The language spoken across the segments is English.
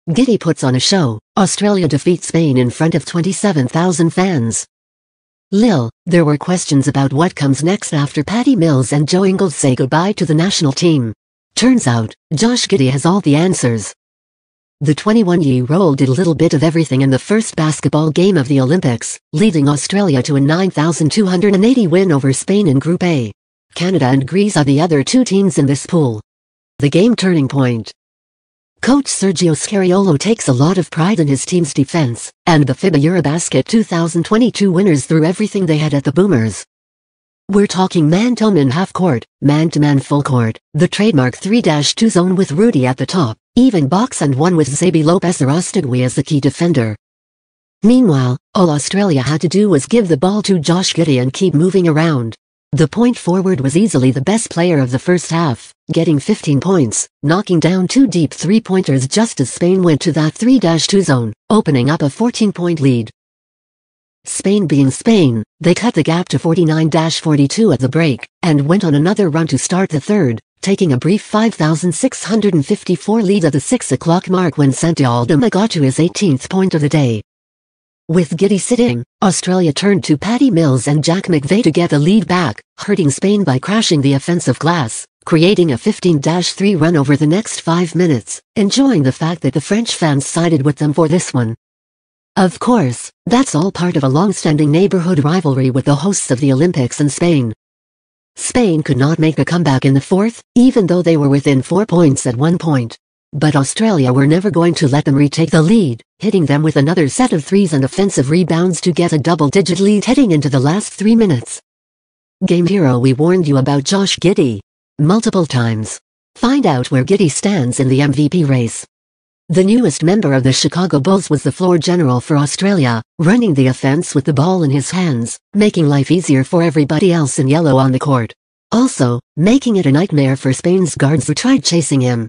Giddey puts on a show. Australia defeats Spain in front of 27,000 fans. Lil, there were questions about what comes next after Patty Mills and Joe Ingles say goodbye to the national team. Turns out, Josh Giddey has all the answers. The 21-year-old did a little bit of everything in the first basketball game of the Olympics, leading Australia to a 9,280 win over Spain in Group A. Canada and Greece are the other two teams in this pool. The game turning point. Coach Sergio Scariolo takes a lot of pride in his team's defense, and the FIBA Eurobasket 2022 winners threw everything they had at the Boomers. We're talking man-to-man half-court, man-to-man full-court, the trademark 3-2 zone with Rudy at the top, even box and one with Xabi Lopez-Arostegui as the key defender. Meanwhile, all Australia had to do was give the ball to Josh Giddey and keep moving around. The point forward was easily the best player of the first half, getting 15 points, knocking down 2 deep three-pointers just as Spain went to that 3-2 zone, opening up a 14-point lead. Spain being Spain, they cut the gap to 49-42 at the break, and went on another run to start the third, taking a brief 5,654 lead at the 6 o'clock mark when Santi Aldama got to his 18th point of the day. With Giddey sitting, Australia turned to Patty Mills and Jack McVeigh to get the lead back, hurting Spain by crashing the offensive glass, creating a 15-3 run over the next 5 minutes, enjoying the fact that the French fans sided with them for this one. Of course, that's all part of a long-standing neighborhood rivalry with the hosts of the Olympics and Spain. Spain could not make a comeback in the fourth, even though they were within 4 points at one point. But Australia were never going to let them retake the lead, hitting them with another set of threes and offensive rebounds to get a double-digit lead heading into the last 3 minutes. Game hero, we warned you about Josh Giddey multiple times. Find out where Giddey stands in the MVP race. The newest member of the Chicago Bulls was the floor general for Australia, running the offense with the ball in his hands, making life easier for everybody else in yellow on the court. Also, making it a nightmare for Spain's guards who tried chasing him.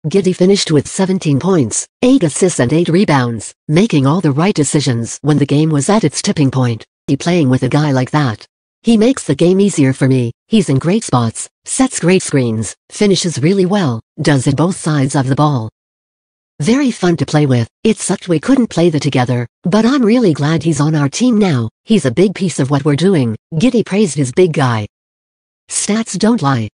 Giddey finished with 17 points, 8 assists and 8 rebounds, making all the right decisions when the game was at its tipping point. Playing with a guy like that, he makes the game easier for me. He's in great spots, sets great screens, finishes really well, does it both sides of the ball. Very fun to play with. It sucked we couldn't play together, but I'm really glad he's on our team now. He's a big piece of what we're doing. Giddey praised his big guy. Stats don't lie.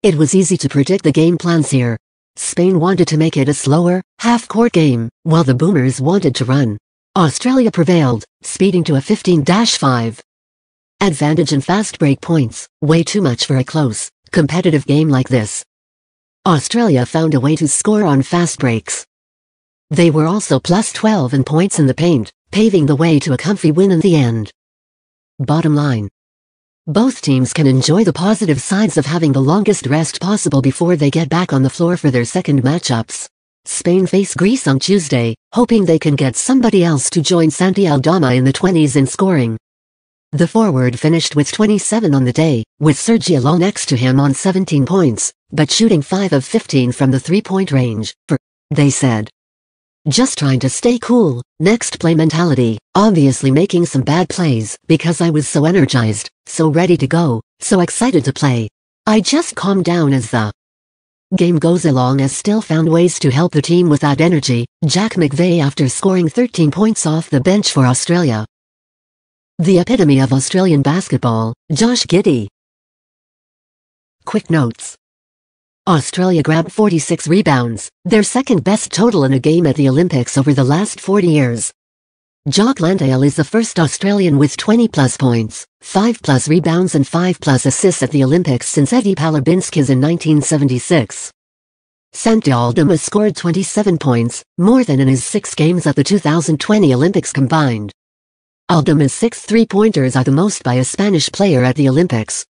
It was easy to predict the game plans here. Spain wanted to make it a slower, half-court game, while the Boomers wanted to run. Australia prevailed, speeding to a 15-5 advantage in fast break points, way too much for a close, competitive game like this. Australia found a way to score on fast breaks. They were also plus 12 in points in the paint, paving the way to a comfy win in the end. Bottom line. Both teams can enjoy the positive sides of having the longest rest possible before they get back on the floor for their second matchups. Spain face Greece on Tuesday, hoping they can get somebody else to join Santi Aldama in the 20s in scoring. The forward finished with 27 on the day, with Sergio Llull next to him on 17 points, but shooting 5 of 15 from the three-point range, they said. Just trying to stay cool, next play mentality, obviously making some bad plays because I was so energized, so ready to go, so excited to play. I just calmed down as the game goes along as still found ways to help the team with that energy. Jack McVeigh after scoring 13 points off the bench for Australia. The epitome of Australian basketball, Josh Giddey. Quick notes. Australia grabbed 46 rebounds, their second best total in a game at the Olympics over the last 40 years. Jock Landale is the first Australian with 20-plus points, 5-plus rebounds and 5-plus assists at the Olympics since Eddie Palabinskis in 1976. Santi Aldama scored 27 points, more than in his 6 games at the 2020 Olympics combined. Aldama's 6 three-pointers are the most by a Spanish player at the Olympics,